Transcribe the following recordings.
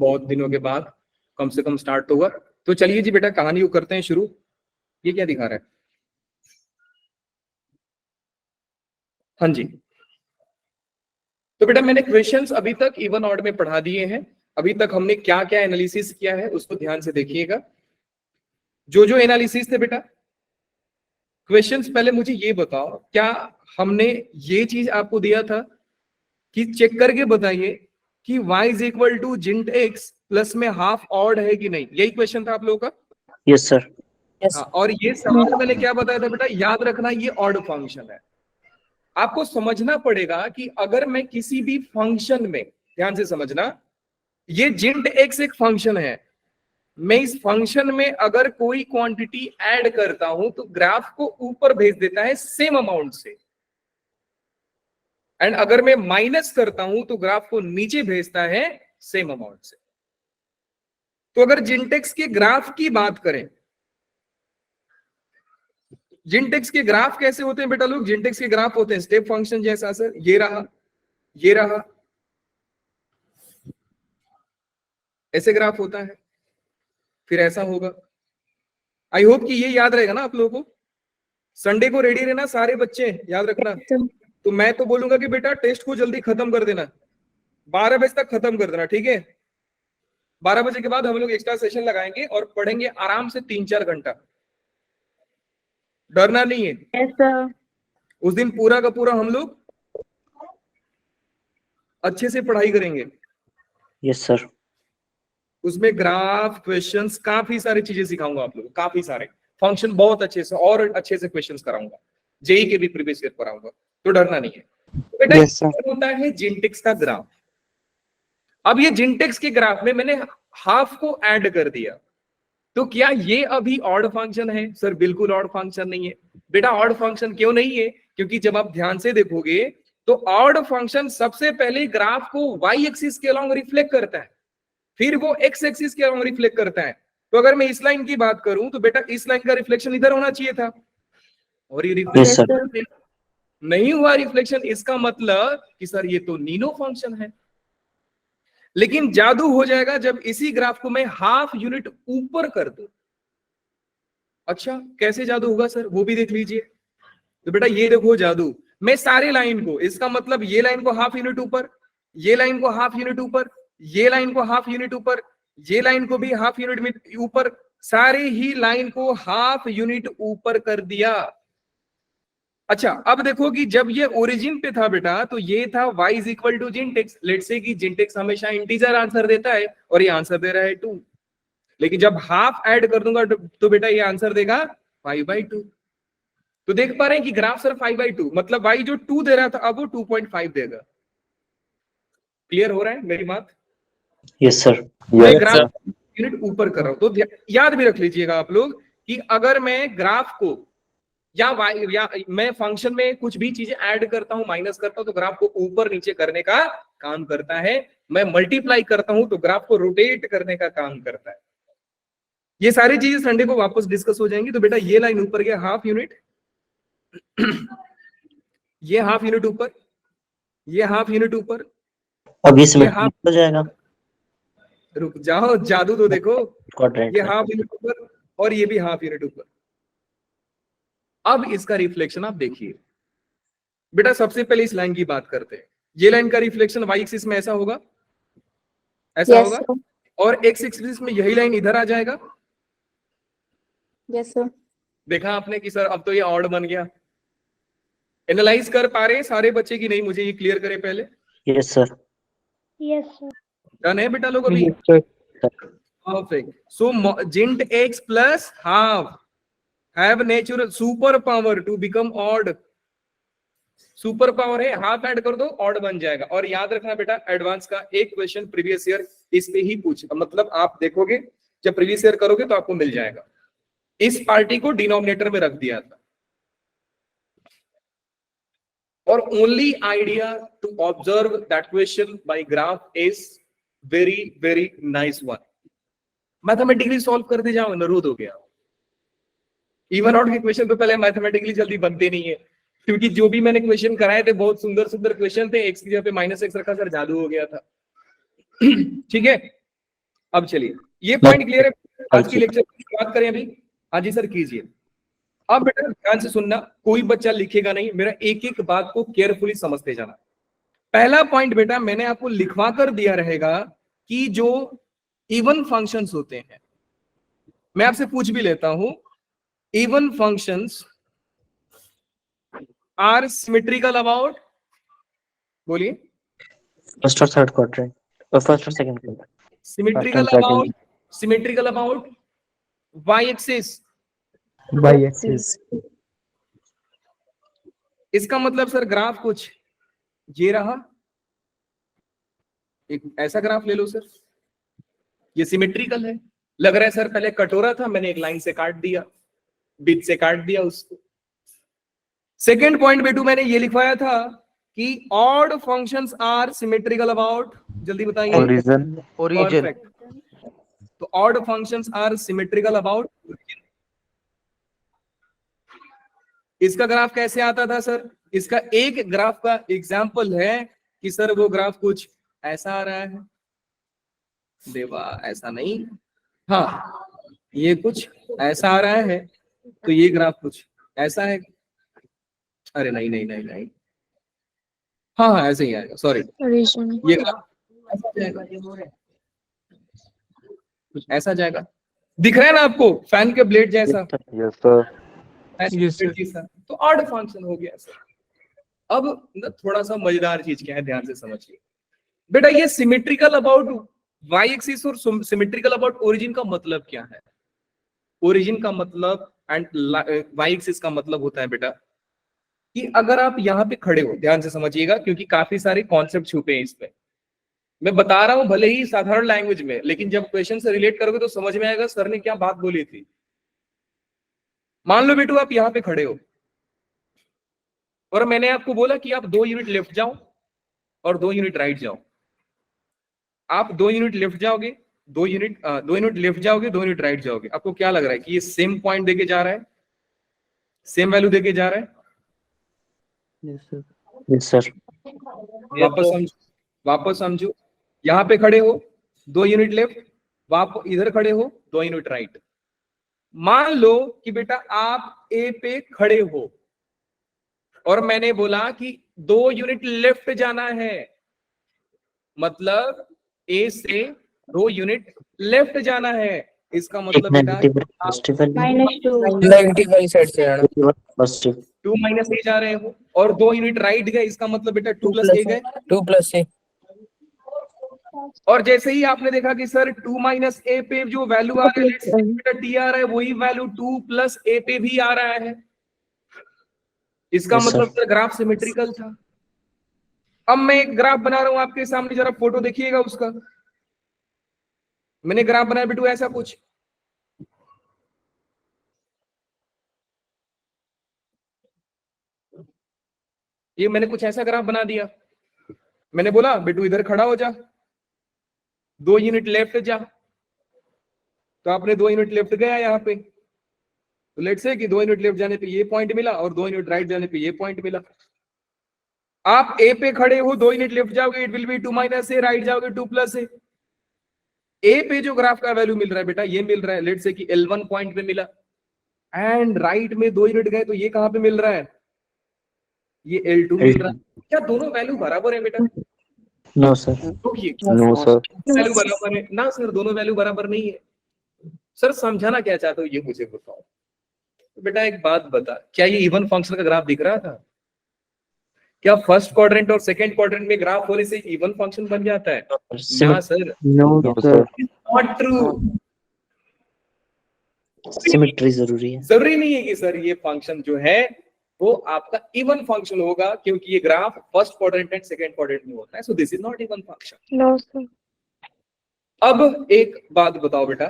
बहुत दिनों के बाद कम से कम स्टार्ट तो हुआ। तो चलिए जी बेटा कहानी को करते हैं शुरू। ये क्या दिखा रहा है? हाँ जी, तो बेटा मैंने क्वेश्चंस अभी तक इवन ऑड में पढ़ा दिए हैं। अभी तक हमने क्या क्या एनालिसिस किया है उसको ध्यान से देखिएगा। जो जो एनालिसिस थे बेटा, क्वेश्चंस पहले मुझे ये बताओ, क्या हमने ये चीज आपको दिया था कि चेक करके बताइए कि y इज इक्वल टू जिंट x प्लस में हाफ ऑड है कि नहीं? यही क्वेश्चन था आप लोगों का। Yes sir. हाँ, और ये सवाल मैंने क्या बताया था बेटा, याद रखना ये ऑड फंक्शन है। आपको समझना पड़ेगा कि अगर मैं किसी भी फंक्शन में, ध्यान से समझना, ये जिंट x एक फंक्शन है, मैं इस फंक्शन में अगर कोई क्वांटिटी ऐड करता हूं तो ग्राफ को ऊपर भेज देता है सेम अमाउंट से, एंड अगर मैं माइनस करता हूं तो ग्राफ को नीचे भेजता है सेम अमाउंट से। तो अगर जिंटेक्स के ग्राफ की बात करें, जिंटेक्स के ग्राफ कैसे होते हैं बेटा लोग? जिंटेक्स के ग्राफ होते हैं स्टेप फंक्शन जैसा सर, ये रहा, ये रहा, ऐसे ग्राफ होता है, फिर ऐसा होगा। आई होप कि ये याद रहेगा ना आप लोगों को। संडे को रेडी रहना सारे बच्चे, याद रखना। तो मैं तो बोलूंगा कि बेटा टेस्ट को जल्दी खत्म कर देना, 12 बजे तक खत्म कर देना, ठीक है? 12 बजे के बाद हम लोग एक्स्ट्रा सेशन लगाएंगे और पढ़ेंगे आराम से 3-4 घंटा। डरना नहीं है। yes, sir. उस दिन पूरा का पूरा हम लोग अच्छे से पढ़ाई करेंगे। Yes sir. उसमें ग्राफ, क्वेश्चंस, काफी सारी चीजें सिखाऊंगा आप लोगों को, काफी सारे फंक्शन बहुत अच्छे से और अच्छे से क्वेश्चंस कराऊंगा, जेई के भी प्रीवियस ईयर कराऊंगा, तो डरना नहीं है बेटा। Yes, sir. होता है जिंटेक्स का ग्राफ। अब ये जिंटेक्स के ग्राफ में मैंने हाफ को ऐड कर दिया, तो क्या ये अभी ऑड फंक्शन है? सर बिल्कुल ऑड फंक्शन नहीं है बेटा। ऑड फंक्शन क्यों नहीं है? क्योंकि जब आप ध्यान से देखोगे तो ऑड फंक्शन सबसे पहले ग्राफ को वाई एक्सिस के अलोंग रिफ्लेक्ट करता है, फिर वो एक्स एक्सिस के अलोंग रिफ्लेक्ट करता है। तो अगर मैं इस लाइन की बात करूं तो बेटा इस लाइन का रिफ्लेक्शन इधर होना चाहिए था, और ये Yes, sir. रिफ्लेक्शन नहीं हुआ। रिफ्लेक्शन, इसका मतलब कि सर ये तो नीनो फंक्शन है। लेकिन जादू हो जाएगा जब इसी ग्राफ को मैं हाफ यूनिट ऊपर कर दूं। अच्छा, कैसे जादू होगा सर, वो भी देख लीजिए। तो बेटा ये देखो जादू, मैं सारे लाइन को, इसका मतलब ये लाइन को हाफ यूनिट ऊपर, ये लाइन को हाफ यूनिट ऊपर, ये लाइन को हाफ यूनिट ऊपर, ये लाइन को भी हाफ यूनिट ऊपर, सारे ही लाइन को हाफ यूनिट ऊपर कर दिया। अच्छा, अब देखो कि जब ये ओरिजिन पे था बेटा तो ये था y इज इक्वल टू जिंटेक्स। लेट्स से कि जिंटेक्स हमेशा इंटीजर आंसर देता है और ये आंसर दे रहा है 2, लेकिन जब हाफ ऐड कर दूंगा तो बेटा ये आंसर देगा 5/2। तो देख पा रहे हैं कि ग्राफ सर 5/2, मतलब y जो 2 दे रहा था अब वो 2.5 देगा। क्लियर हो रहा है मेरी बात? Yes sir. मैं ग्राफ यूनिट ऊपर कर रहा हूं। तो याद भी रख लीजिएगा आप लोग कि अगर मैं ग्राफ को या मैं फंक्शन में कुछ भी चीजें ऐड करता हूं, माइनस करता हूं, तो ग्राफ को ऊपर नीचे करने का काम करता है। मैं मल्टीप्लाई करता हूं तो ग्राफ को रोटेट करने का काम करता है। ये सारी चीजें संडे को वापस डिस्कस हो जाएंगी। तो बेटा ये लाइन ऊपर गया हाफ यूनिट, ये हाफ यूनिट ऊपर, ये हाफ यूनिट ऊपर, अब इसमें ये हाफ हो जाएगा। रुक जाओ, जादू तो देखो। क्वाड्रेंट ये में। हाफ यूनिट ऊपर और ये भी हाफ यूनिट ऊपर। अब इसका रिफ्लेक्शन आप देखिए बेटा। सबसे पहले इस लाइन की बात करते हैं। ये लाइन का रिफ्लेक्शन वाई एक्सिस में ऐसा होगा, ऐसा Yes, होगा, sir. और एक्स एक्सिस में यही लाइन इधर आ जाएगा। Yes, sir. देखा आपने कि सर अब तो ये ऑड बन गया। एनालाइज कर पा रहे हैं सारे बच्चे की नहीं? मुझे ये क्लियर करें पहले। Yes sir. Yes, sir. Done है बेटा लोग अभी? परफेक्ट। सो जिंट x plus half have natural super power to become odd. Super power है, हाफ ऐड कर दो ऑड बन जाएगा। और याद रखना बेटा, एडवांस का एक क्वेश्चन प्रीवियस ईयर इस पे ही पूछेगा, मतलब आप देखोगे जब प्रीवियस ईयर करोगे तो आपको मिल जाएगा। इस पार्टी को डिनोमिनेटर में रख दिया था। और only idea to observe that question by graph is very very nice one. Mathematically solve करते जाओ, अनुरोध हो गया। इवन आउट के क्वेश्चन तो पहले मैथमेटिकली जल्दी बनते नहीं है, क्योंकि जो भी मैंने क्वेश्चन कराए थे बहुत सुंदर सुंदर क्वेश्चन थे। एक्स की जगह पे -x रखा, सर जादू हो गया था। ठीक है, अब चलिए, ये पॉइंट क्लियर है? आज की लेक्चर की शुरुआत करें अभी। हाँ जी सर, कीजिए। अब बेटा ध्यान से सुनना, कोई बच्चा लिखेगा नहीं, मेरा एक एक बात को केयरफुली समझते जाना। पहला पॉइंट बेटा मैंने आपको लिखवा कर दिया रहेगा कि जो इवन फंक्शंस होते हैं, मैं आपसे पूछ भी लेता हूं, even functions are symmetrical about, बोलिए, फर्स्ट और थर्ड क्वाड्रेंट, और फर्स्ट और second quadrant, symmetrical about Y axis. By axis. इसका मतलब सर ग्राफ कुछ ये रहा, एक ऐसा ग्राफ ले लो सर, ये सिमेट्रिकल है। लग रहा है सर पहले कटोरा था, मैंने एक लाइन से काट दिया, बीच से काट दिया उसको। सेकेंड पॉइंट बेटू मैंने ये लिखवाया था कि odd functions are symmetrical about, जल्दी बताइए। ओरिजिन। परफेक्ट। तो odd functions are symmetrical about origin. इसका ग्राफ कैसे आता था सर? इसका एक ग्राफ का एग्जाम्पल है कि सर वो ग्राफ कुछ ऐसा आ रहा है, देवा ऐसा नहीं, हाँ ये कुछ ऐसा आ रहा है, तो ये ग्राफ कुछ ऐसा है। अरे नहीं नहीं नहीं नहीं, हाँ हाँ ऐसे ही आएगा, सॉरी, ये ग्राफ ऐसा जाएगा, कुछ ऐसा जाएगा। दिख रहा है ना आपको फैन के ब्लेड जैसा? Yes sir. तो ऑड फंक्शन हो गया सर। अब ना थोड़ा सा मजेदार चीज क्या है, ध्यान से समझिए बेटा। ये सिमेट्रिकल अबाउट वाई एक्सिस और सिमेट्रिकल अबाउट ओरिजिन का मतलब क्या है? ओरिजिन का मतलब एंड वाई एक्सिस का मतलब होता है बेटा कि अगर आप यहाँ पे खड़े हो, ध्यान से समझिएगा क्योंकि काफी सारे कॉन्सेप्ट छुपे हैं इसमें। मैं बता रहा हूं भले ही साधारण लैंग्वेज में, लेकिन जब क्वेश्चन से रिलेट करोगे तो समझ में आएगा सर ने क्या बात बोली थी। मान लो बेटू आप यहाँ पे खड़े हो और मैंने आपको बोला कि आप 2 यूनिट लेफ्ट जाओ और 2 यूनिट राइट जाओ। आप 2 यूनिट लेफ्ट जाओगे, 2 यूनिट लेफ्ट जाओगे, 2 यूनिट राइट जाओगे। आपको क्या लग रहा है कि ये सेम पॉइंट देके जा रहा है, सेम वैल्यू देके जा रहा है? Yes sir. वापस समझो, यहाँ पे खड़े हो 2 यूनिट लेफ्ट, वापस इधर खड़े हो 2 यूनिट राइट। मान लो कि बेटा आप ए पे खड़े हो और मैंने बोला कि 2 यूनिट लेफ्ट जाना है, मतलब ए से 2 यूनिट लेफ्ट जाना है। इसका मतलब बेटा नेगेटिव वाली साइड से जाना, पॉजिटिव 2 माइनस ए जा रहे हो और 2 यूनिट राइट गए, इसका मतलब बेटा 2 प्लस ए गए, 2 प्लस ए। और जैसे ही आपने देखा कि सर 2 माइनस ए पे जो वैल्यू आ रहा है बेटा टी आ रहा है, वही वैल्यू 2 प्लस ए पे भी आ रहा है। इसका मतलब सर ग्राफ सिमेट्रिकल था। अब मैं एक ग्राफ बना रहा हूं आपके सामने, जरा फोटो देखिएगा उसका। मैंने ग्राफ बनाया बेटू ऐसा कुछ, ये मैंने कुछ ऐसा ग्राफ बना दिया। मैंने बोला बेटू इधर खड़ा हो जा, 2 यूनिट लेफ्ट जा, तो आपने 2 यूनिट लेफ्ट गया यहाँ पे, तो लेट से कि 2 यूनिट लेफ्ट जाने पे ये पॉइंट मिला और 2 यूनिट राइट जाने पे ये पॉइंट मिला। आप ए पे खड़े हो, 2 यूनिट लेफ्ट जाओगे, it will be 2 minus A, right जाओगे 2 प्लस ए। ए पे जो ग्राफ का वैल्यू मिल रहा है बेटा, ये मिल रहा है लेट से कि L1 पॉइंट पे मिला, एंड राइट में 2 यूनिट गए तो ये कहां पे मिल रहा है? ये L2 मिल रहा है। क्या दोनों वैल्यू बराबर है बेटा? No sir. No sir. Value बराबर है ना सर? दोनों वैल्यू बराबर नहीं है। सर समझाना क्या चाहते हो ये मुझे बताओ। तो बेटा एक बात बता, क्या ये इवन फंक्शन का ग्राफ दिख रहा था? क्या फर्स्ट क्वाड्रेंट और सेकंड क्वाड्रेंट में ग्राफ होने से इवन फंक्शन बन जाता है? ना sir, no sir. Not true. Symmetry जरूरी है। जरूरी नहीं है कि सर ये फंक्शन जो है वो आपका इवन फंक्शन होगा, क्योंकि ये graph first quadrant and second quadrant में होता है, so this is not even function. No sir. अब एक बात बताओ बेटा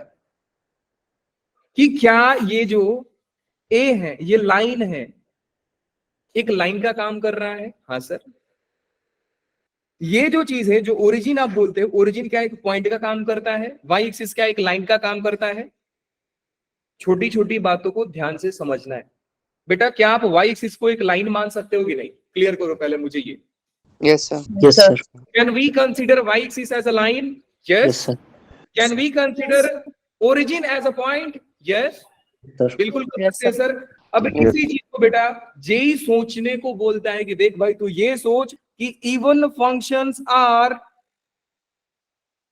कि क्या ये जो ए है, ये लाइन है, एक लाइन का काम कर रहा है? हाँ सर। ये जो चीज है जो ओरिजिन आप बोलते हो, ओरिजिन क्या एक पॉइंट का काम करता है, वाई एक्सिस क्या एक लाइन का काम करता है? छोटी छोटी बातों को ध्यान से समझना है बेटा। क्या आप वाई एक्सिस को एक लाइन मान सकते हो कि नहीं? क्लियर करो पहले मुझे ये। Yes sir. Yes sir. Can we consider Y axis as a line? Yes yes. Sir. Can we consider origin as a point? Yes, Sir. बिल्कुल कर Yes, सकते हैं सर। अब इसी चीज को बेटा जेई सोचने को बोलता है कि देख भाई तू ये सोच कि even functions are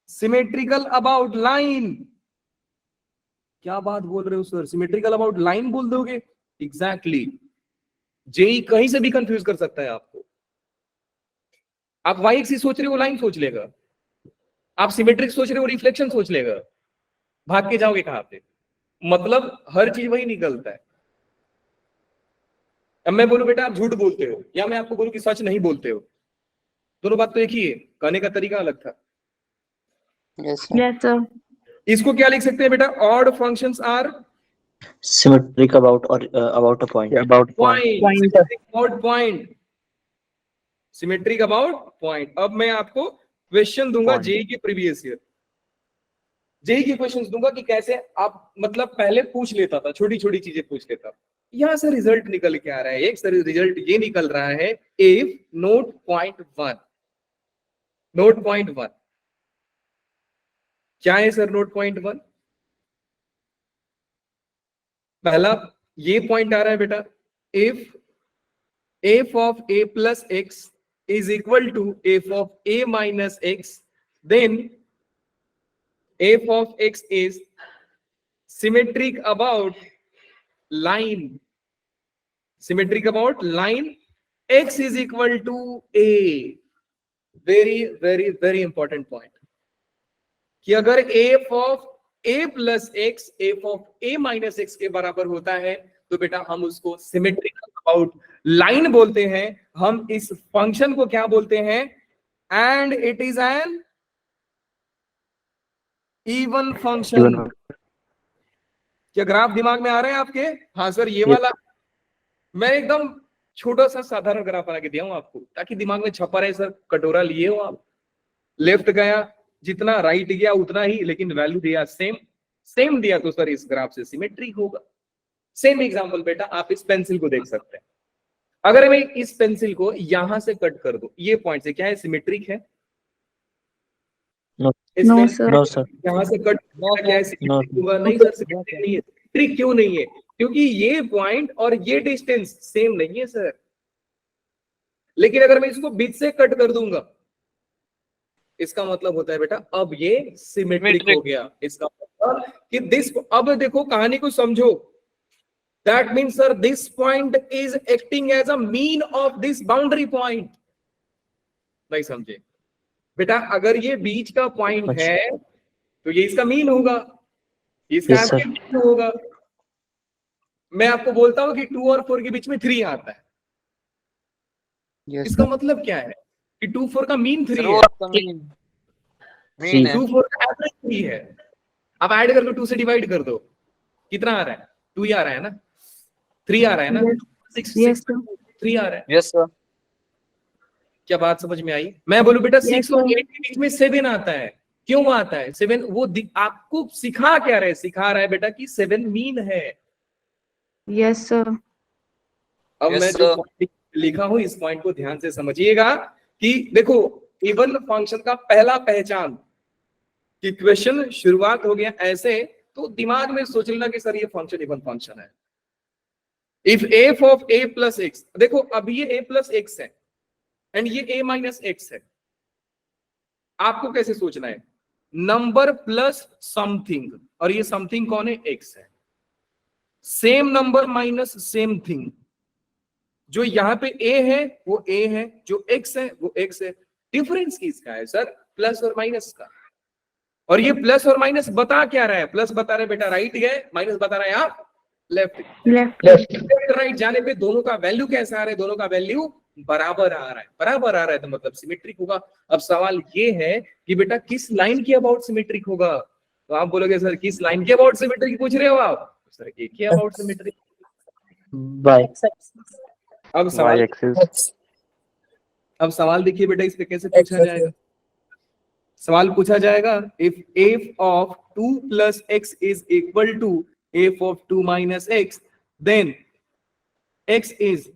symmetrical about line. क्या बात बोल रहे हो सर, सिमेट्रिकल अबाउट लाइन बोल दोगे? एग्जैक्टली जेई कहीं से भी कंफ्यूज कर सकता है आपको। आप वाई एक्सिस सोच रहे हो लाइन सोच लेगा, आप सिमेट्रिक सोच रहे हो रिफ्लेक्शन सोच लेगा, भाग के जाओगे कहां पे? मतलब हर चीज वही निकलता है। अब मैं बोलूं बेटा आप झूठ बोलते हो, या मैं आपको बोलूं कि सच नहीं बोलते हो, दोनों बात तो एक ही है, कहने का तरीका अलग था। Yes, sir. Yes, sir. इसको क्या लिख सकते हैं बेटा? Odd functions are Symmetric about or about a point. About point. Point, Point. About point, symmetric about point. अब मैं आपको क्वेश्चन दूंगा Point. जेई के प्रीवियस ईयर, जेई के क्वेश्चंस दूंगा कि कैसे आप मतलब पहले पूछ लेता था, छोटी छोटी चीजें पूछ लेता था। यहां से रिजल्ट निकल के आ रहा है, एक सर रिजल्ट ये निकल रहा है, if not point 1, note point 1 क्या है सर? नोट पॉइंट 1 पहला ये पॉइंट आ रहा है बेटा, if f of a plus x is equal to f of a minus x, then f of x is symmetric about line, symmetric about line x is equal to a। very very very important point कि अगर f of a plus x f of a minus x के बराबर होता है तो बेटा हम उसको symmetric about line बोलते हैं। हम इस फंक्शन को क्या बोलते हैं? and it is an even function. क्या ग्राफ दिमाग में आ रहे हैं आपके? हाँ सर ये वाला मैं एकदम छोटा सा साधारण ग्राफ बना के दिया हूं आपको ताकि दिमाग में छपा रहे। सर कटोरा लिए हो आप, लेफ्ट गया जितना, राइट गया उतना ही, लेकिन वैल्यू दिया सेम, सेम दिया तो सर इस ग्राफ से सिमेट्रिक होगा। सेम एग्जांपल बेटा आप इस पेंसिल को देख सकते हैं। अगर मैं इस पेंसिल को यहां से कट कर दूं, ये पॉइंट से क्या है? सिमेट्रिक है? No. No, sir. No, sir. यहाँ से कट क्या है? सिमेट्रिक होगा? नहीं सर सिमेट्रिक नहीं है। सिमेट्रिक क्यों नहीं है? क्योंकि ये पॉइंट और ये डिस्टेंस सेम नहीं है सर। लेकिन अगर मैं इसको बीच से कट कर दूंगा, इसका मतलब होता है बेटा अब ये सिमेट्रिक हो गया। इसका मतलब कि दिस, अब देखो कहानी को समझो, that means sir this point is acting as a mean of this boundary point. नहीं समझे बेटा? अगर ये बीच का पॉइंट अच्छा। है तो ये इसका मीन होगा, इसका Yes, sir. मीन होगा। मैं आपको बोलता हूं कि 2 और 4 के बीच में 3 आता है, Yes, इसका sir. मतलब क्या है? कि 2 4 का मीन 3 है, Throughout the mean. Mean है. 2 4 का एवरेज 3 है। अब ऐड करके 2 से डिवाइड कर दो, कितना आ रहा है? 2 ही आ रहा है ना, 3 आ रहा है ना, Yes. 6 Yes, sir. 3 आ रहा है। Yes, sir. क्या बात समझ में आई? मैं बोलूं बेटा Yes, 6 और sir. 8 के बीच में 7 आता है। क्यों आता है 7? वो आपको सिखा क्या रहे? सिखा रहा है बेटा कि 7 मीन है। Yes, sir. अब Yes, मैं जो sir. point लिखा हूं इस पॉइंट को ध्यान से समझिएगा कि देखो इवन फंक्शन का पहला पहचान कि क्वेश्चन शुरुआत हो गया ऐसे, तो दिमाग में सोच लेना कि सर ये फंक्शन इवन फंक्शन है। If f of a plus x, देखो अब ये ए प्लस एक्स है एंड ये ए माइनस एक्स है। आपको कैसे सोचना है? नंबर प्लस समथिंग, और ये समथिंग कौन है? एक्स है। Same number minus same thing, जो यहाँ पे a है वो a है, जो x है वो x है। डिफरेंस किसका है सर? प्लस और माइनस का। और ये प्लस और माइनस बता क्या रहा है? प्लस बता रहे बेटा राइट गए, माइनस बता रहा है आप लेफ्ट। Left. लेफ्ट राइट जाने पे दोनों का वैल्यू कैसा आ रहा है? दोनों का वैल्यू बराबर आ रहा है। बराबर आ रहा है तो मतलब सिमेट्रिक होगा। अब सवाल ये है कि बेटा किस लाइन के अबाउट सिमेट्रिक होगा? तो आप बोलोगे सर किस लाइन के अबाउट सिमेट्रिक पूछ रहे हो आप? सर एक ही अबाउट सिमेट्रिक। By. अब सवाल, Y-axis. अब सवाल देखिए बेटा इस पे कैसे पूछा जाएगा। सवाल पूछा जाएगा if f of 2 plus x is equal to f of 2 minus x, then x is,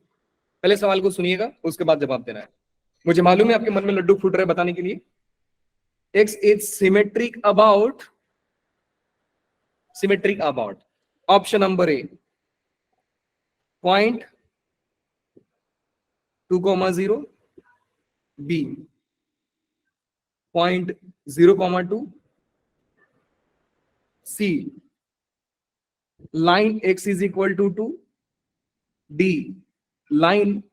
पहले सवाल को सुनिएगा उसके बाद जवाब देना है। मुझे मालूम है आपके मन में लड्डू फूट रहे बताने के लिए। x is symmetric about symmetric about. Option number A 0.2,0, B 0.0,2, C line x is equal to 2, D line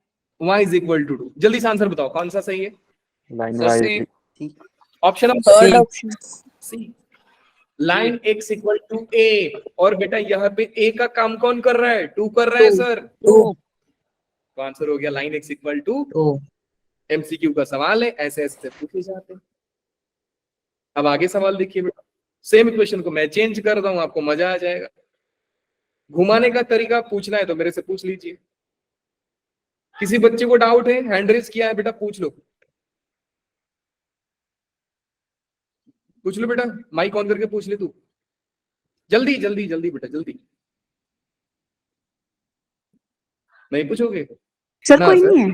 y is equal to 2। जल्दी से आंसर बताओ कौन सा सही है। Line Sir, Y. C. Option number Third C, option. C line x equal to A. और बेटा यहाँ पे a का काम कौन कर रहा है, 2 कर रहा है सर। Two. तो आंसर हो गया line x equal to. Two. MCQ का सवाल है, ऐसे ऐसे पूछे जाते हैं। अब आगे सवाल देखिए बेटा, सेम इक्वेशन को मैं चेंज कर दूं, आपको मजा आ जाएगा। घुमाने का तरीका पूछना है तो मेरे से पूछ लीजिए। किसी बच्चे को डाउट है, हैंड रेज किया है बेटा, पूछ लो, पूछ लो बेटा, माइक ऑन करके पूछ ले तू, जल्दी जल्दी जल्दी बेटा जल्दी। नहीं पूछोगे सर ना कोई सर, नहीं है।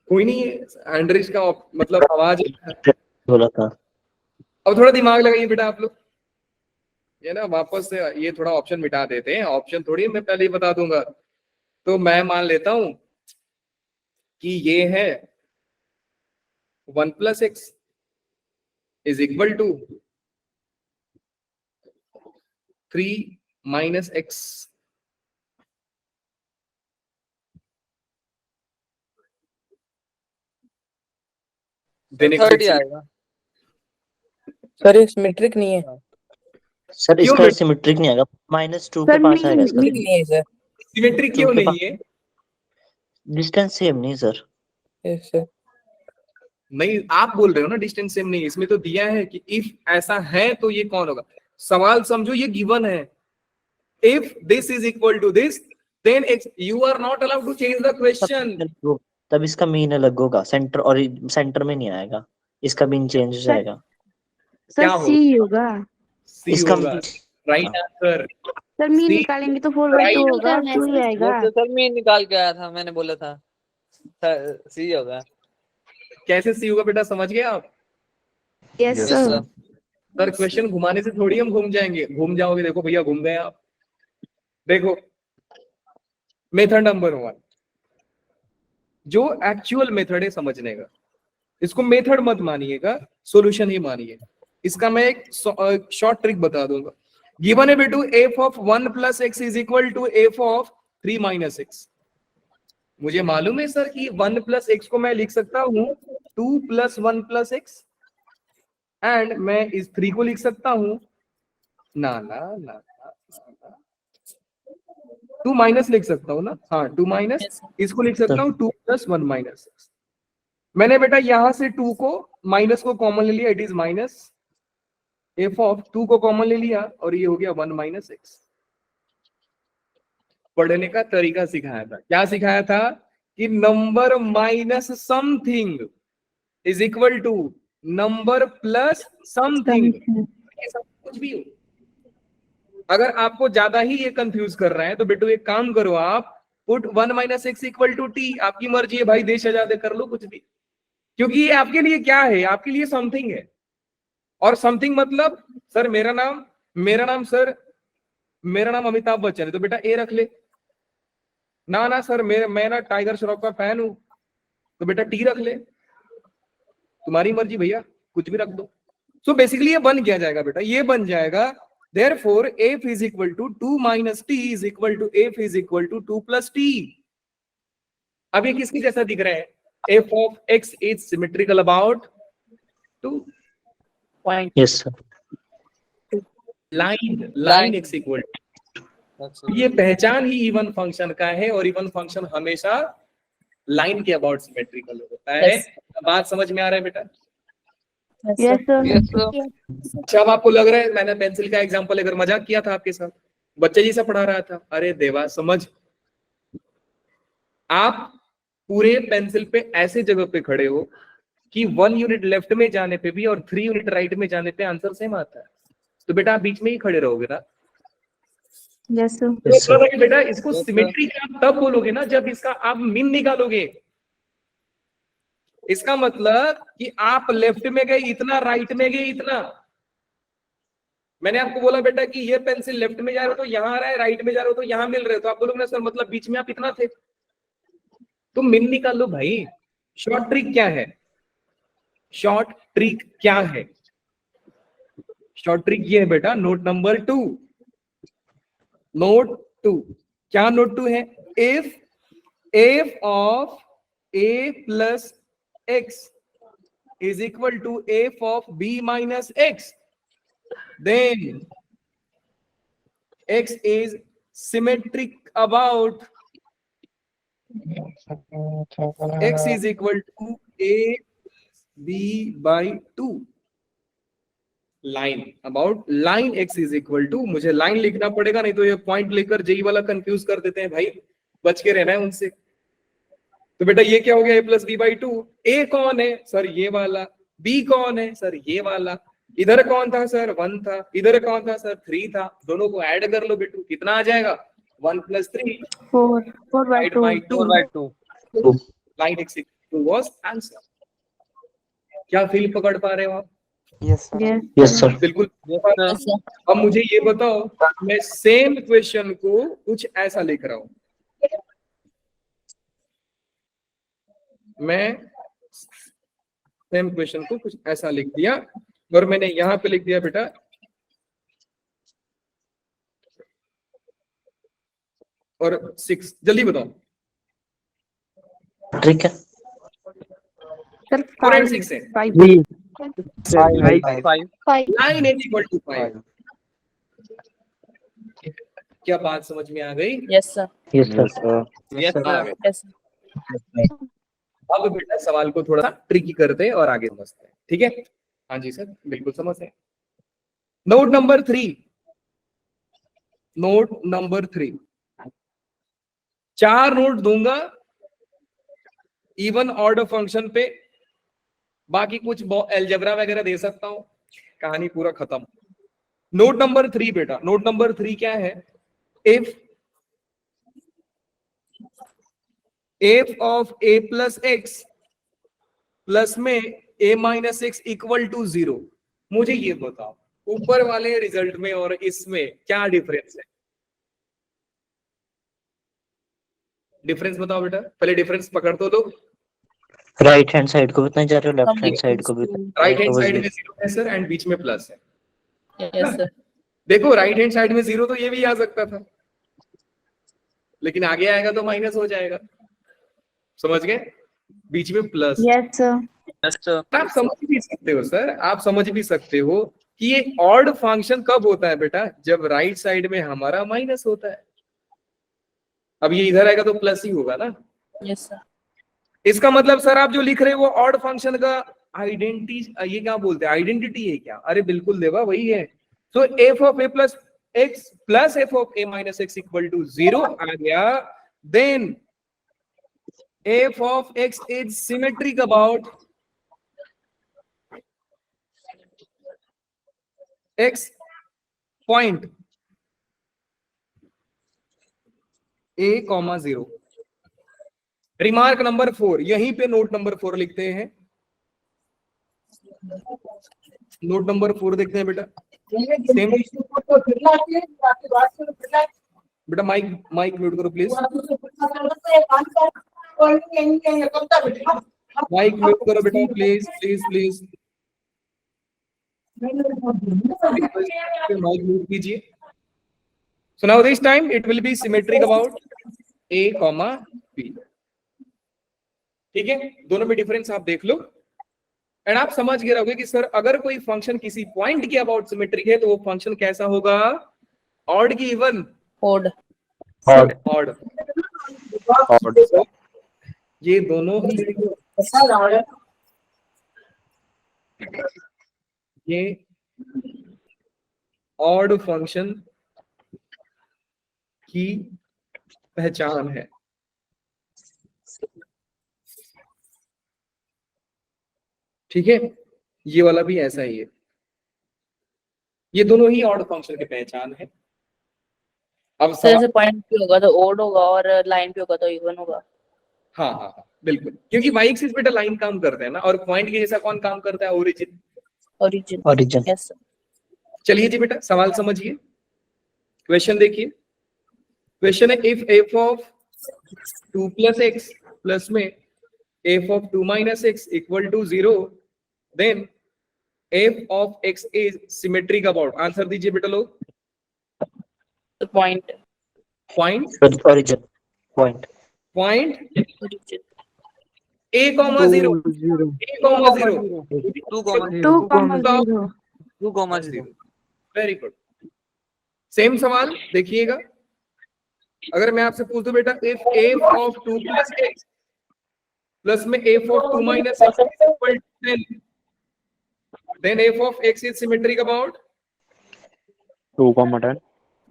कोई नहीं है। हैंड रेज का मतलब आवाज बोला था। अब थोड़ा दिमाग लगाइए बेटा आप लोग, ये ना वापस से ये थोड़ा ऑप्शन मिटा देते हैं। ऑप्शन थोड़ी मैं पहले ही बता दूंगा। तो मैं मान लेता हूं कि ये है 1 + x is equal to 3 - x। देने का Third ही आएगा। सर ये सिमेट्रिक नहीं है। सर क्यों इसका बेटा? सिमेट्रिक नहीं आएगा, -2 सर के पास आएगा इसका। सिमेट्रिक नहीं है सर। सिमेट्रिक क्यों क्योंकि नहीं है? डिस्टेंस सेम नहीं सर। Yes, sir. नहीं, आप बोल रहे हो ना डिस्टेंस सेम नहीं, इसमें तो दिया है कि इफ ऐसा है तो ये कौन होगा। सवाल समझो, ये गिवन है, if this is equal to this then x, you are not allowed to change the question. तब इसका मीन अलग होगा, सेंटर और सेंटर में नहीं आएगा, इसका मीन चेंज हो जाएगा। सर क्या सी होगा। सी इसका होगा, राइट आंसर। सर मी C, निकालेंगे तो 4/2 होगा, 2 ही आएगा। Yes, सर मैं निकाल के आया था, मैंने बोला था सी होगा। कैसे सी होगा बेटा, समझ गए आप? Yes Yes, sir. sir. Sir question घुमाने से थोड़ी हम घूम जाएंगे, घूम जाओगे। देखो भैया घूम गए आप। देखो मेथड नंबर 1, जो एक्चुअल मेथड है समझने का, इसको मेथड मत मानिएगा, सॉल्यूशन ही मानिए। इसका मैं एक शॉर्ट ट्रिक बता दूंगा। गिवन है बेटू f of 1 + x is equal to f of 3 - x। मुझे मालूम है सर कि 1 + x को मैं लिख सकता हूं 2 + 1 + x, एंड मैं इस 3 को लिख सकता हूं ना ना ना, 2 माइनस लिख सकता हूं ना, हाँ 2 माइनस, इसको लिख सकता हूं 2 + 1 - x। मैंने बेटा यहां से 2 को माइनस को कॉमन ले लिया, it is minus f of 2 को कॉमन ले लिया और ये हो गया 1 - x। पढ़ने का तरीका सिखाया था, क्या सिखाया था कि number minus something is equal to number plus something. कुछ भी हो, अगर आपको ज्यादा ही ये कंफ्यूज कर रहा है तो बेटू एक काम करो, आप put 1 - x equal to t। आपकी मर्जी है भाई, देश आजाद कर लो कुछ भी, क्योंकि ये आपके लिए क्या है, आपके लिए समथिंग है। और समथिंग मतलब सर मेरा नाम सर मेरा नाम अमिताभ बच्चन है तो बेटा ए रख ले। ना ना सर मैं ना टाइगर श्रॉफ का फैन हूं तो बेटा टी रख ले। तुम्हारी मर्जी भैया, कुछ भी रख दो। सो बेसिकली ये बन क्या जाएगा बेटा, ये बन जाएगा therefore f is equal to 2 - t is equal to f is equal to 2 + t। अब ये किसके जैसा दिख रहा है, f of x is symmetrical about 2 point yes sir. line x equal to, ये पहचान ही इवन फंक्शन का है, और इवन फंक्शन हमेशा लाइन के अबाउट सिमेट्रिकल होता है। बात समझ में आ रहा है बेटा? Yes sir. Yes, sir. अच्छा, अब आपको लग रहा है मैंने पेंसिल का एग्जांपल लेकर मजाक किया था आपके साथ, बच्चे जी से पढ़ा रहा था। अरे देवा, समझ, आप पूरे पेंसिल पे ऐसे जगह पे खड़े हो कि 1 यूनिट लेफ्ट में जाने पे भी और 3 यूनिट राइट में जाने पे आंसर सेम आता है, तो बेटा आप बीच में ही खड़े रहोगे ना। Yes sir. तो मतलब है कि बेटा इसको Yes, sir. सिमेट्री आप तब बोलोगे ना जब इसका आप मीन निकालोगे। इसका मतलब कि आप लेफ्ट में गए इतना, राइट में गए इतना, मैंने आपको बोला बेटा कि ये पेंसिल लेफ्ट में जा रहे हो तो यहाँ आ रहा है, राइट में जा रहे हो तो यहाँ मिल रहे हो, तो आप बोलोगे ना सर मतलब बीच में आप इतना थे, तो मिन निकाल लो भाई। शॉर्ट ट्रिक क्या है? शॉर्ट ट्रिक क्या है? शॉर्ट ट्रिक ये है बेटा, नोट नंबर 2। नोट 2 क्या? नोट 2 है, if f of a plus x is equal to f of b minus x, then x is symmetric about x is equal to a plus b by 2. Line about line x is equal to, मुझे line लिखना पड़ेगा नहीं तो ये point लेकर JEE वाला confuse कर देते हैं भाई, बच के रहना है उनसे। तो बेटा ये क्या हो गया, a plus b by 2। a कौन है सर? ये वाला। b कौन है सर? ये वाला। इधर कौन था सर? 1 था। इधर कौन था सर? 3 था। दोनों को ऐड कर लो बेटू, कितना आ जाएगा? 1 plus 3 4 by 2 4/2 line x equal to was answer. क्या फील पकड़ पा रहे हो आप? yes yes sir. बिल्कुल। Yes, sir. अब मुझे ये बताओ, मैं सेम क्वेश्चन को कुछ ऐसा लिख रहा हूं, मैं सेम क्वेश्चन को कुछ ऐसा लिख दिया और मैंने यहां पे लिख दिया बेटा और 6। जल्दी बताओ। ठीक है। sir 4 and 5 6 है। 5 5 9 is equal to 5। क्या बात समझ में आ गई? Yes, sir. Yes sir. Yes, आ sir. गई। Yes. अब बेटा सवाल को थोड़ा सा ट्रिकी करते हैं और आगे समझते हैं, ठीक है? हाँ जी सर, बिल्कुल समझते हैं। Note number 3, note number 3, 4 note दूंगा इवन ऑर्डर फंक्शन पे, बाकी कुछ अलजेब्रा वगैरह दे सकता हूं, कहानी पूरा खत्म। नोट नंबर 3 बेटा, नोट नंबर 3 क्या है? If of a plus x plus में a minus x equal to 0, मुझे ये बताओ ऊपर वाले रिजल्ट में और इसमें क्या डिफरेंस है? डिफरेंस बताओ बेटा, पहले डिफरेंस पकड़ तो लो। राइट हैंड साइड को भी उतना ही जा रहे हो, लेफ्ट हैंड साइड को भी उतना ही जा रहे राइट हैंड हो, साइड बस में 0 है सर एंड बीच में प्लस है। Yes, sir. देखो राइट हैंड साइड में 0 तो ये भी आ सकता था, लेकिन आगे आएगा तो माइनस हो जाएगा, समझ गए? बीच में plus. yes sir Yes, sir. आप समझ भी सकते हो सर, आप समझ भी सकते हो कि ये ऑड फंक्शन कब होता है बेटा? जब राइट साइड में हमारा माइनस होता है। अब ये इधर आएगा तो प्लस ही होगा ना। Yes, sir. इसका मतलब सर आप जो लिख रहे हो वो ऑड फंक्शन का आइडेंटिटी, ये क्या बोलते हैं, आइडेंटिटी है क्या? अरे बिल्कुल देवा, वही है। तो f of a plus x plus f of a minus x equal to 0 आ गया, then f of x is symmetric about x point a, 0। Remark number 4, यहीं पे नोट नंबर 4 लिखते हैं। नोट नंबर 4 देखते हैं बेटा। सेम बेटा, माइक म्यूट करो प्लीज, माइक म्यूट करो बेटा please please please, mic mute कीजिए। So now this time it will be symmetric about a, b। ठीक है, दोनों में डिफरेंस आप देख लो एंड आप समझ गए रहोगे कि सर अगर कोई फंक्शन किसी पॉइंट के अबाउट सिमेट्रिक है तो वो फंक्शन कैसा होगा? ऑड की इवन? Odd. ऑड। ये दोनों ये ऑड फंक्शन की पहचान है। ठीक है, ये वाला भी ऐसा ही है, ये दोनों ही ऑड फंक्शन की पहचान है। अब सर जैसे पॉइंट पे होगा तो odd होगा और लाइन पे होगा तो इवन होगा। हाँ हाँ हाँ बिल्कुल, क्योंकि वाई एक्सिस बेटा लाइन काम करता है ना, और पॉइंट के जैसा कौन काम करता है? Origin. Origin. Origin. Yes, sir. चलिए जी बेटा सवाल समझिए, क्वेश्चन देखिए। क्वेश्चन है if f of 2 plus x plus में f of 2 minus x equal to 0, then f of x is symmetric about. Answer दीजिए बेटा लोग। Point point origin point point A comma 0, A comma 0, 2,0. 2,0. Very good. Same सवाल देखिएगा, अगर मैं आपसे पूछ दूं बेटा if f of 2 plus x plus में f of 2 minus x equal to 10, then f of x is symmetric about. 2,10.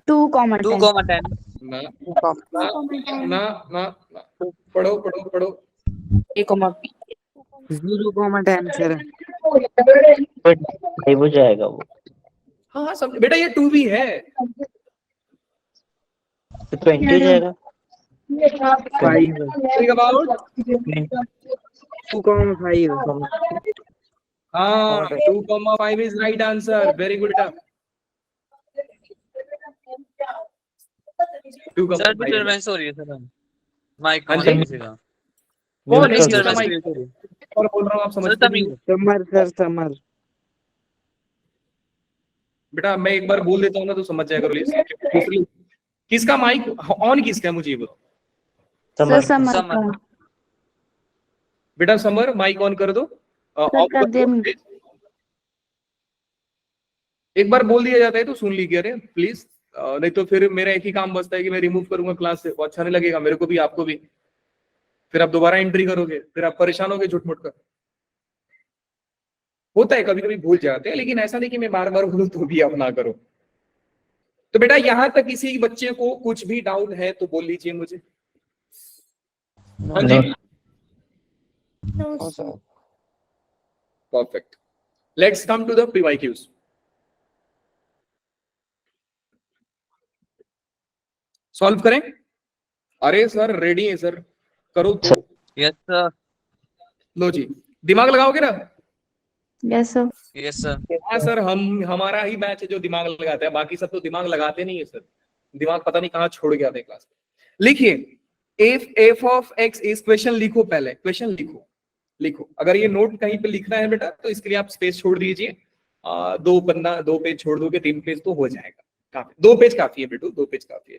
2,10. ना ना ना ना, पढ़ो पढ़ो पढ़ो। A comma B. 0,10 सर. 5 हो जाएगा वो, हाँ हाँ समझ बेटा, ये 2 भी है। तो 20 हो जाएगा। 5. Symmetric about 2,5. हाँ 2,5 is right answer, very good बेटा। 2,5 सर डिस्टरबेंस हो रही है सर, माइक हाँ ऑन जी। है किसी का। कौन है Mute कर किसका दो। माइक और बोल रहा हूँ आप सर समझते नहीं तमीज। हो। Summer sir, summer. बेटा मैं एक बार बोल देता हूँ ना तो समझ जाएगा प्लीज। किसका माइक ऑन किसका है मुझे ये बताओ। Sir, summer summer Summer. का. बेटा समर माइक ऑन कर दो। Sir, कर दिया मैंने. एक बार बोल दिया जाता है तो सुन लीजिए, अरे प्लीज, नहीं तो फिर मेरा एक ही काम बचता है कि मैं रिमूव करूंगा क्लास से, वो अच्छा नहीं लगेगा मेरे को भी आपको भी, फिर आप दोबारा एंट्री करोगे, फिर आप परेशान होगे झूठ-मूठ कर। होता है कभी कभी भूल जाते हैं, लेकिन ऐसा नहीं कि मैं बार बार बोलूं तो भी आप ना करो। तो बेटा यहां तक किसी बच्चे को कुछ भी डाउट है तो बोल लीजिए मुझे। हाँ जी perfect. Let's come to the PYQs। Solve करें। अरे सर रेडी है सर, करो तो। यस सर, लो जी, दिमाग लगाओगे ना। Yes, sir. Yes sir. हाँ सर, हम हमारा ही बैच है जो दिमाग लगाता है, बाकी सब तो दिमाग लगाते नहीं है सर। दिमाग पता नहीं कहाँ छोड़ गया था क्लास में। लिखिए if f of x is, question लिखो, पहले क्वेश्चन लिखो। लिखो, अगर ये नोट कहीं पे लिखना है बेटा तो इसके लिए आप स्पेस छोड़ दीजिए। 2 पेज छोड़ दोगे, 3 पेज तो हो जाएगा काफी। 2 पेज काफी है बेटू, 2 पेज काफी है।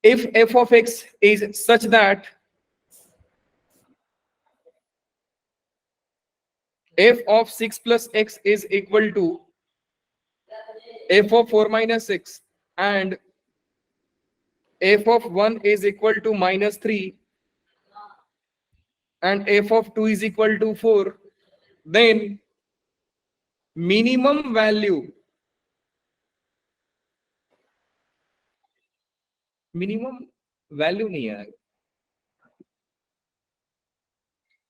If f of x is such that f of 6 plus x is equal to f of 4 minus 6 and f of 1 is equal to minus 3 and f of 2 is equal to 4, then minimum value नहीं आएगा,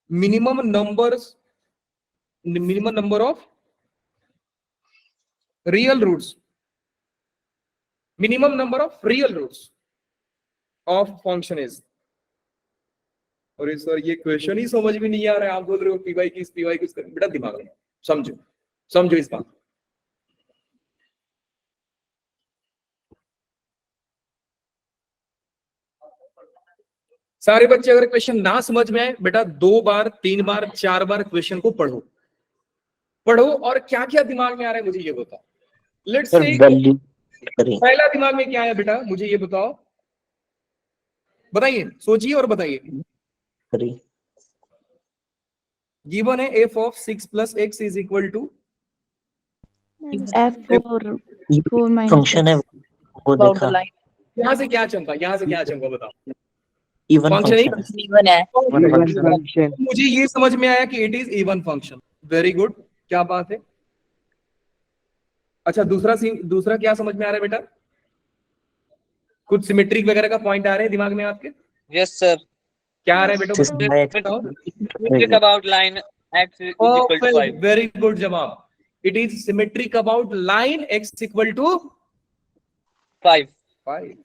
minimum number of real roots, minimum number of real roots of function is। और इस sir ये question ही समझ में नहीं आ रहा है, आप बोल रहे हो पीवाई किस बेटा दिमाग में समझो, समझो इस बात। सारे बच्चे अगर क्वेश्चन ना समझ में आए बेटा 2 बार 3 बार 4 बार क्वेश्चन को पढ़ो, पढ़ो और क्या क्या दिमाग में आ रहा है मुझे ये बताओ। लेट्स सर से वैल्यू करें। पहला दिमाग में क्या है बेटा मुझे ये बताओ, बताइए सोचिए और बताइए। करें गिवन है f of 6 plus x is equal to F4. 4 minus function है 6. वो About देखा। the line. यहाँ से क्या चमका, यहाँ से क्या चमका बताओ। इवन फंक्शन फंक्शन Even है। Function. मुझे ये समझ में आया कि it is even function. Very good, क्या बात है। अच्छा दूसरा क्या समझ में आ रहा है बेटा, कुछ सिमेट्रिक वगैरह का पॉइंट आ रहे हैं दिमाग में आपके, यस सर। क्या आ रहा है बेटा बताओ। Symmetric about line x is equal to 5. Very good जवाब, it is symmetric about line x equal to 5. 5।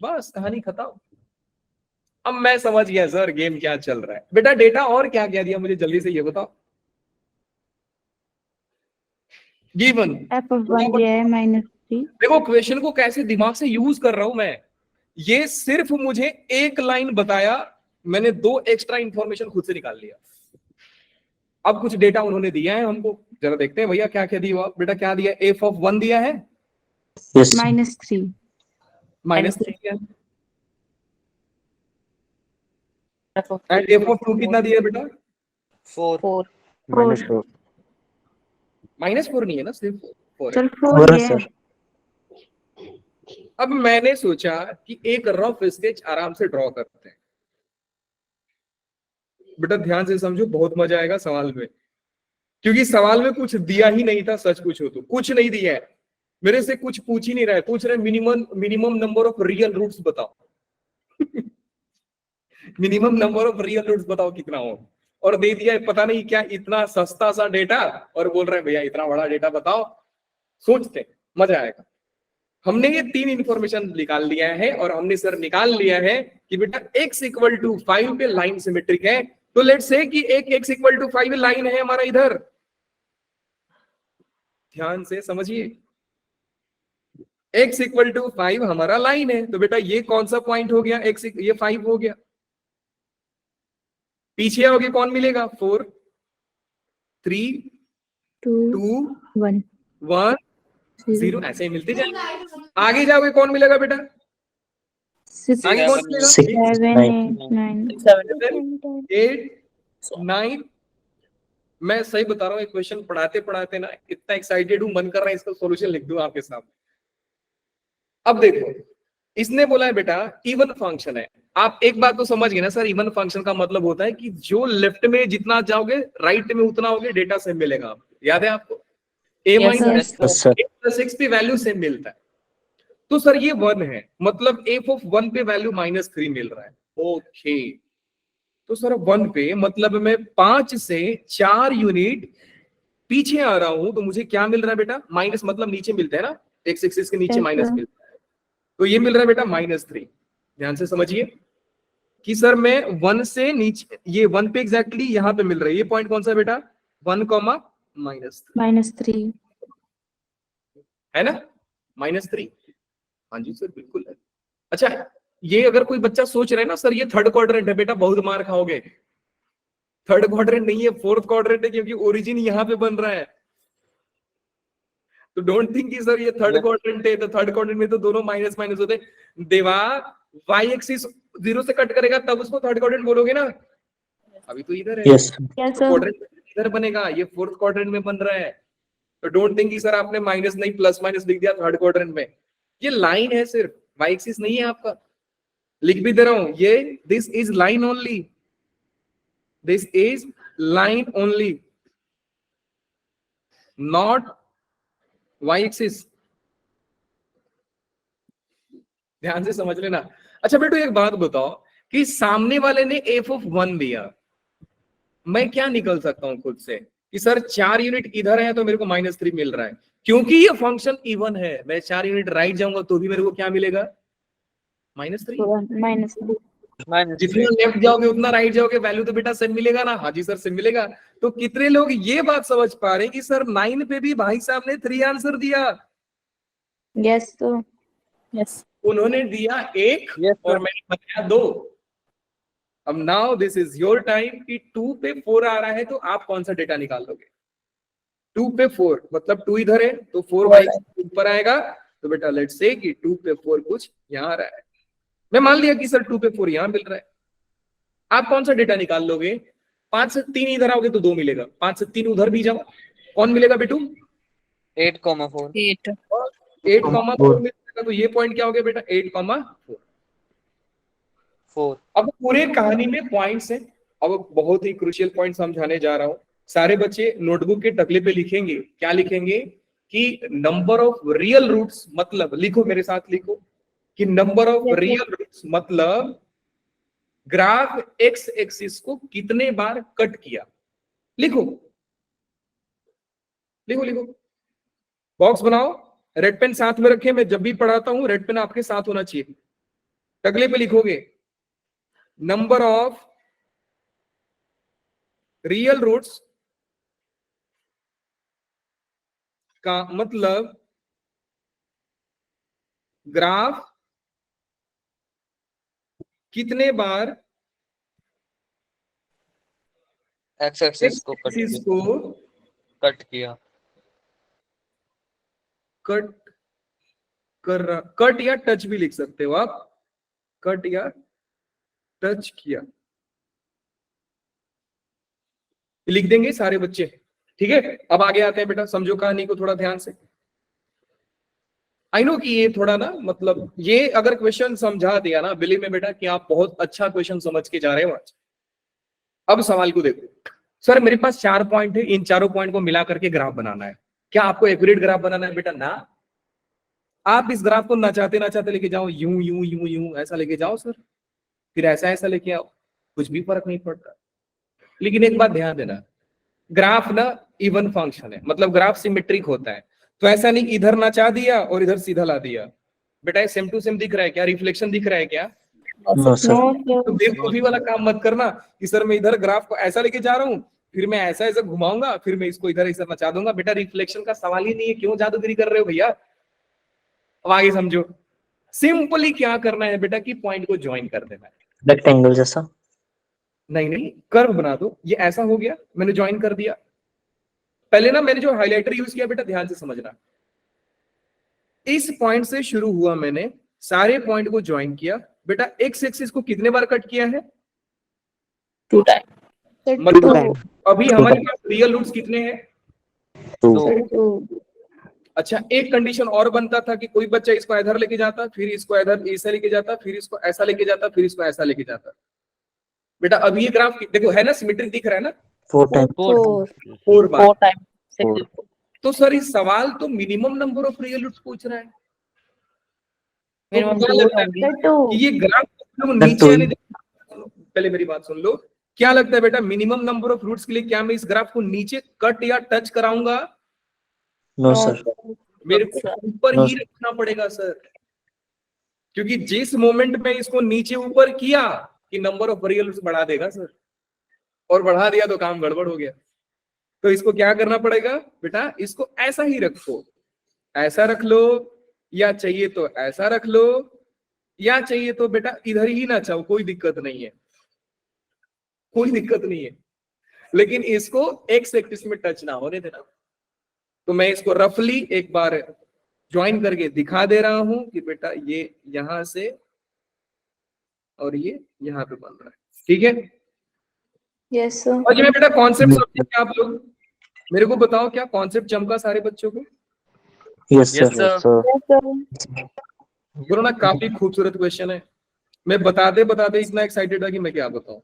बस कहानी खत्म। अब मैं समझ गया सर गेम क्या चल रहा है। बेटा डेटा और क्या क्या दिया मुझे जल्दी से ये बताओ। गिवन f of 1 दिया है -3। देखो क्वेश्चन को कैसे दिमाग से यूज कर रहा हूं मैं। ये सिर्फ मुझे एक लाइन बताया, मैंने 2 एक्स्ट्रा इंफॉर्मेशन खुद से निकाल लिया। अब कुछ डेटा उन्होंने दिया है हमको, जरा देखते हैं भैया क्या क्या दिया। बेटा क्या दिया, f of 1 दिया है, यस -3। -3 दिया है, एंड f of 2 कितना दिया है बेटा, 4 -4 -4 नहीं है ना, सिर्फ 4 है। सर 4 और दिया है। सर अब मैंने सोचा कि एक रफ स्केच आराम से ड्रॉ करते हैं। बेटा ध्यान से समझो, बहुत मजा आएगा सवाल में, क्योंकि सवाल में कुछ दिया ही नहीं था। सच पूछो तो कुछ नहीं दिया है, मेरे से कुछ पूछ ही नहीं रहा है। पूछ रहे minimum number of real roots बताओ minimum number of real roots बताओ कितना हो, और दे दिया है पता नहीं क्या इतना सस्ता सा डेटा, और बोल रहे हैं भैया इतना बड़ा डेटा बताओ। सोचते मजा आएगा। हमने ये 3 इंफॉर्मेशन निकाल लिया है, और हमने सर निकाल लिया है कि बेटा x इक्वल टू 5 पे लाइन सिमेट्रिक है। तो लेट्स से कि एक x इक्वल टू 5 लाइन है हमारा इधर, ध्यान से समझिए, x इक्वल टू 5 हमारा लाइन है। तो बेटा ये कौन सा पॉइंट हो गया, x ये 5 हो गया। पीछे आओगे कौन मिलेगा, 4 3 2 2 1 1 0 ऐसे ही मिलते जाएंगे। आगे जाओगे कौन मिलेगा बेटा, 6 आगे कौन मिलेगा, 6 7 9 8 9 8 9। मैं सही बता रहा हूँ, एक क्वेश्चन पढ़ाते पढ़ाते ना इतना एक्साइटेड हूं, मन कर रहा है इसका सॉल्यूशन लिख दूं आपके सामने। अब देखो इसने बोला है बेटा इवन फंक्शन है। आप एक बात तो समझ गए ना सर, इवन फंक्शन का मतलब होता है कि जो लेफ्ट में जितना जाओगे राइट में उतना होगे, डेटा सेम मिलेगा आपको। याद है आपको, a Yes, minus sir. Yes sir x पे वैल्यू सेम मिलता है। तो सर ये 1 है, मतलब f of 1 पे वैल्यू -3 मिल रहा है। ओके, तो सर 1 पे मतलब मैं 5 से 4 यूनिट पीछे आ रहा हूं, तो मुझे क्या मिल रहा है बेटा, माइनस मतलब नीचे मिलता है ना, x एक्सिस के नीचे Yes, माइनस sir. मिलता है। तो ये मिल रहा है बेटा -3। ध्यान से समझिए कि सर मैं 1 से नीचे, ये 1 पे एग्जैक्टली यहां पे मिल रहा है। ये पॉइंट कौन सा है बेटा, 1, -3 है ना, -3। हाँ जी सर बिल्कुल है। अच्छा ये अगर कोई बच्चा सोच रहा है ना सर ये थर्ड क्वाड्रेंट है, बेटा बहुत मार खाओगे। थर्ड क्वाड्रेंट नहीं है, फोर्थ क्वाड्रेंट है, क्योंकि ओरिजिन यहाँ पे बन रहा है। तो डोंट थिंक कि सर ये थर्ड क्वाड्रेंट है। तो थर्ड क्वाड्रेंट में तो दोनों माइनस माइनस होते। देवा वाई एक्सिस 0 से कट करेगा तब उसको थर्ड क्वाड्रेंट बोलोगे ना, अभी तो इधर है। यस Yes, तो sir. क्वाड्रेंट इधर बनेगा, ये फोर्थ क्वाड्रेंट में बन रहा है। तो डोंट थिंक कि सर आपने माइनस नहीं प्लस माइनस लिख दिया थर्ड क्वाड्रेंट में। ये लाइन है सिर्फ, वाई एक्सिस नहीं है आपका। लिख भी दे रहा हूं, ये this is line only, this is line only, not Y axis. ध्यान से समझ लेना। अच्छा बेटो एक बात बताओ कि सामने वाले ने f of 1 दिया, मैं क्या निकल सकता हूं खुद से कि सर 4 यूनिट इधर है तो मेरे को -3 मिल रहा है, क्योंकि ये फंक्शन इवन है। मैं 4 यूनिट राइट जाऊंगा तो भी मेरे को क्या मिलेगा, -3। minus जितना 3. लेफ्ट जाओगे उतना राइट जाओगे, वैल्यू तो बेटा सेम मिलेगा ना। हाँ जी सर सेम मिलेगा। तो कितने लोग ये बात समझ पा रहे हैं कि सर 9 पे भी भाई साहब ने 3 आंसर दिया। Yes, sir. Yes. उन्होंने दिया 1 Yes, और sir. मैंने बताया 2। अब now this is your time कि 2 पे 4 आ रहा है तो आप कौन सा डेटा निकाल लोगे। 2 पे 4 मतलब 2 इधर है तो 4 वाई ऊपर आएगा। तो बेटा लेट्स से कि 2 पे 4 कुछ यहाँ आ रहा है। मैं मान लिया कि सर 2 पे 4 यहाँ मिल रहा है। आप कौन सा डेटा निकाल लोगे, 5 से 3 इधर आओगे तो 2 मिलेगा, 5 से 3 उधर भी जाओ कौन मिलेगा बेटू, 8,4. 8,4 मिलेगा। तो ये पॉइंट क्या हो गया बेटा, 8,4। 4. अब पूरे कहानी में पॉइंट्स हैं। अब बहुत ही क्रूशियल पॉइंट समझाने जा रहा हूं। सारे बच्चे नोटबुक के टकले पे लिखेंगे, क्या लिखेंगे कि नंबर ऑफ रियल रूट्स, मतलब लिखो मेरे साथ लिखो कि नंबर ऑफ रियल रूट्स मतलब ग्राफ एक्स एक्सिस को कितने बार कट किया। लिखो लिखो लिखो, बॉक्स बनाओ, रेड पेन साथ में रखें। मैं जब भी पढ़ाता हूं रेड पेन आपके साथ होना चाहिए। टकले पे लिखोगे नंबर ऑफ रियल रूट्स का मतलब ग्राफ कितने बार एक्स एक्सिस को एक्सिस को कट किया। कट कर रहा, कट या टच भी लिख सकते हो आप, कट या टच किया, लिख देंगे सारे बच्चे। ठीक है, अब आगे आते हैं बेटा, समझो कहानी को थोड़ा ध्यान से। आई नो कि ये थोड़ा ना मतलब ये अगर क्वेश्चन समझा दिया ना, बिलीव में बेटा कि आप बहुत अच्छा क्वेश्चन समझ के जा रहे हो आज। अब सवाल को देखो, सर मेरे पास 4 पॉइंट है, इन चारों पॉइंट को मिला करके ग्राफ बनाना है। क्या आपको एक्यूरेट ग्राफ बनाना है बेटा? ना, आप इस ग्राफ को नचाते नचाते लेके जाओ, यूं यूं यूं यूं ऐसा लेके जाओ सर, फिर ऐसा ऐसा लेके आओ, कुछ भी फर्क नहीं पड़ता। लेकिन एक बात ध्यान देना, ग्राफ ना इवन फंक्शन है, मतलब ग्राफ सिमेट्रिक होता है। तो ऐसा नहीं इधर नचा दिया और इधर सीधा ला दिया। बेटा सेम टू सेम दिख रहा है क्या? रिफ्लेक्शन दिख रहा है क्या? No sir. तो बेवकूफी वाला काम मत करना कि सर मैं इधर ग्राफ को ऐसा लेके जा रहा हूँ, फिर मैं ऐसा ऐसा घुमाऊंगा, फिर मैं इसको इधर ऐसा नचा दूंगा। बेटा रिफ्लेक्शन का सवाल ही नहीं है, क्यों जादूगरी कर रहे हो भैया? अब आगे समझो, सिंपली क्या करना है बेटा कि पॉइंट को ज्वाइन कर देना है। रेक्टेंगल जैसा? नहीं नहीं, कर्व बना दो। ये ऐसा हो गया, मैंने ज्वाइन कर दिया। पहले ना मैंने जो हाइलाइटर यूज किया बेटा ध्यान से समझना, इस पॉइंट से शुरू हुआ, मैंने सारे पॉइंट को ज्वाइन किया। बेटा एक्स एक्सिस को कितने बार कट किया है? 2 टाइम। मतलब अभी हमारे पास रियल रूट्स कितने हैं? 2। अच्छा, एक कंडीशन और बनता था कि कोई बच्चा इसको इधर लेके जाता, फिर इसको इधर ऐसा लेके जाता, फिर इसको ऐसा लेके जाता, फिर इसको ऐसा लेके जाता। बेटा अभी ये ग्राफ देखो है ना, सिमेट्रिक दिख रहा है ना? 4 टाइम। 4 बार। 4 टाइम। तो सर इस सवाल तो minimum number of real roots पूछ रहा है। तो क्या लगता है कि ये ग्राफ नीचे आने पहले मेरी बात सुन लो, क्या लगता है बेटा मिनिमम नंबर ऑफ रूट्स के लिए क्या मैं इस ग्राफ को नीचे कट या टच कराऊंगा? No sir. मेरे को ऊपर ही रखना पड़ेगा सर, क्योंकि जिस मोमेंट में इसको नीचे ऊपर किया कि नंबर ऑफ रियल रूट्स बढ़ा देगा सर, और बढ़ा दिया तो काम गड़बड़ हो गया। तो इसको क्या करना पड़ेगा बेटा, इसको ऐसा ही रखो, ऐसा रख लो, या चाहिए तो ऐसा रख लो, या चाहिए तो बेटा इधर ही ना चाहो, कोई दिक्कत नहीं है, कोई दिक्कत नहीं है। लेकिन इसको एक्स एक्सिस में टच ना होने देना। तो मैं इसको रफली एक बार ज्वाइन करके दिखा दे रहा हूं कि बेटा ये यहां से और ये यहां पे बन रहा है। ठीक है, यस सर। और ये बेटा कॉन्सेप्ट समझे आप लोग? मेरे को बताओ क्या कॉन्सेप्ट चमका सारे बच्चों को? Yes sir. बोलो ना, काफी खूबसूरत क्वेश्चन है। मैं बताते बताते इतना एक्साइटेड था कि मैं क्या बताऊं।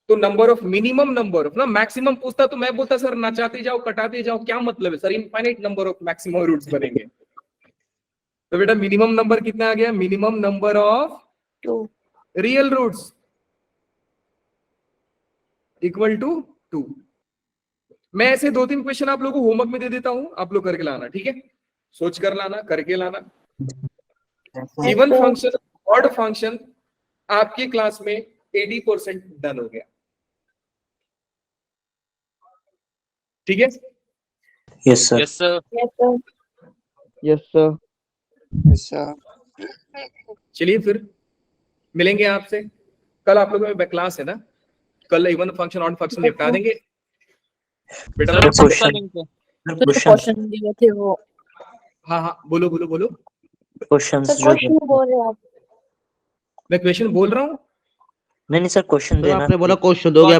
तो number of minimum number of ना, मैक्सिमम पूछता तो मैं बोलता सर नचाते जाओ कटाते जाओ, क्या मतलब है sir? Infinite number of maximum roots बनेंगे। तो बेटा मिनिमम नंबर कितना आ गया? Minimum number of 2 real roots equal to 2। मैं ऐसे 2-3 क्वेश्चन आप लोगों को होमवर्क में दे देता हूं, आप लोग करके लाना। ठीक है, सोच कर लाना, करके लाना। इवन फंक्शन, ऑड फंक्शन आपकी क्लास में 80% डन हो गया। ठीक है, yes sir. Yes sir. Yes sir. चलिए फिर मिलेंगे आपसे कल। आप लोगों में क्लास है ना, कल इवन फंक्शन ऑड फंक्शन निपटा देंगे बेटा। क्वेश्चन दिए थे वो। हाँ हाँ, बोलो बोलो बोलो। क्वेश्चंस जो क्वेश्चन बोल रहे आप? मैं क्वेश्चन बोल रहा हूँ। नहीं सर, क्वेश्चन देना। आपने बोला क्वेश्चन दोगे।